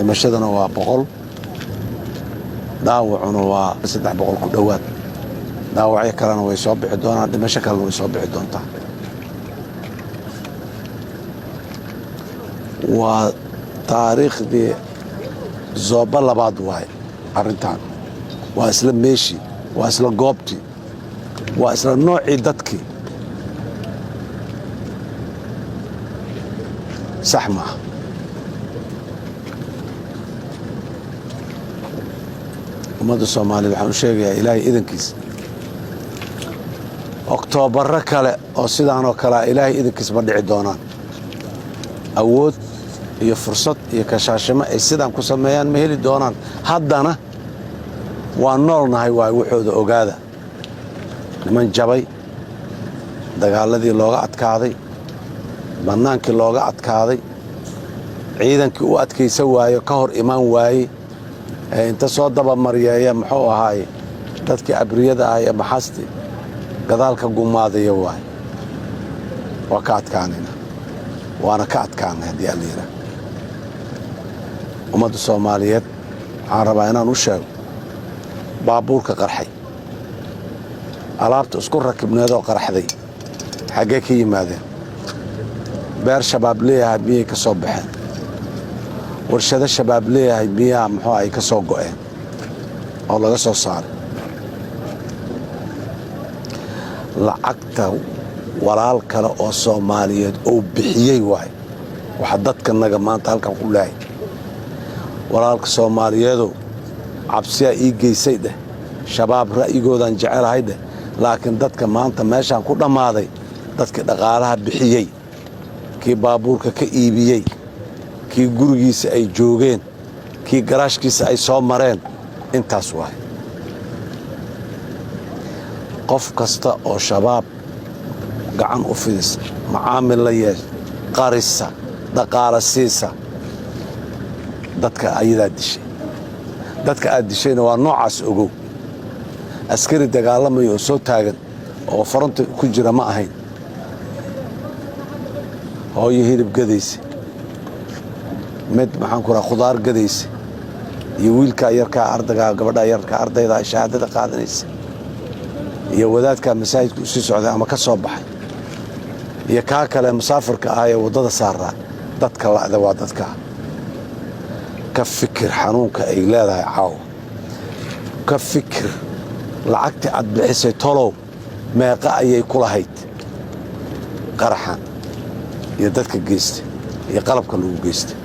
dhimashadana waa 100 dhaawacuna waa 300 ku dhawaad dhaawacyo kalena way soo bixi doonaan dhimasho kalena way soo bixi doontaa waa taariikhdii zooba labaad waay arrintan waa isla meeshii waa isla goobtii waa isla noocii dadkii sax maaha ummadda Soomaaliyeed waxaan u sheegayaa ilaahay idankiis oktoobar kale oo sidaan oo kale ilaahay idankiis ma dhici doonaan awood iyo fursad iyo kashaashimo ay sidaan ku sameeyaan ma heli doonaan haddana waa noolnahay waa waxooda ogaada niman jabay dagaaladii looga adkaaday bannaankii looga adkaaday ciidankii u adkaysa waayo ka hor imaan waayey inta soo dabamaryeeya muxuu ahaaye dadkii abriyada ah ee maxasti gadaalka gumaadaya waay waa ka adkaanayna waana ka adkaanay haddii aan la yidhaah ummadda Soomaaliyeed waxaan rabaa inaan u sheego baabuurka qarxay alaabta isku rakibneedoo qarxday xaggee ka yimaadeen beer shabaab leeyahay miyay ka soo baxeen warshado shabaab leeyahay miyaa muxuu ay ka soo go'een oo laga soo saaray lacagta walaal kale oo Soomaaliyeed oo bixiyay waay waxa dadka naga maanta halkan ku leeyahay walaalka Soomaaliyeedo cabsiya ii geysay dheh shabaab ra'yigoodan jecelahay dheh laakiin dadka maanta meeshaan ku dhammaaday dadka dhaqaalaha bixiyay kii baabuurka ka iibiyey kii gurigiisa ay joogeen kii garaashkiisa ay soo mareen intaas waay qof kasta oo shabaab gacan u fidis macaamil la yeesh qarisa dhaqaala siisa dadka ayadaa dishay dadka aad dishayna waa noocaas ogow askari dagaalamayo oo soo taagan oo fronta ku jira ma ahayn hooyo hilib gadaysa mid maxaan ku rahaa khudaar gadaysa iyo wiilka yarka ardayga gabadha yarka ardayda shahaadada qaadanaysa iyo wadaadka masaajidka u sii socday ama ka soo baxay iyo kaa kale musaafirka ah ee wadada saaraa dadka la'da waa dadka ka fikir xanuunka ay leedahay caaw ka fikir lacagta aad bixisay tolow meeqa ayay ku lahayd qaraxan iyo dadka geystay iyo qalabka lagu geystay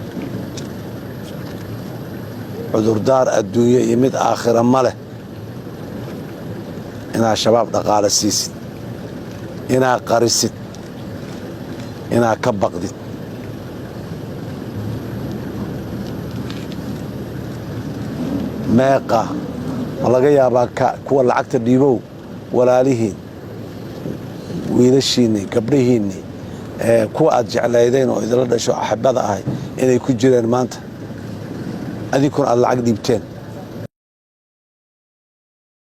cudurdaar adduunyo iyo mid aakhira ma leh inaad shabaab dhaqaala siisid inaad qarisid inaad ka baqdid meeqa ma laga yaabaa kuwa lacagta dhiibow walaalihiin wiilashiinni gabdhihiinni kuwa aad jeclaydeen oo idinla dhasho axibada ahay inay ku jireen maanta adinkuna aad lacag dhiibteen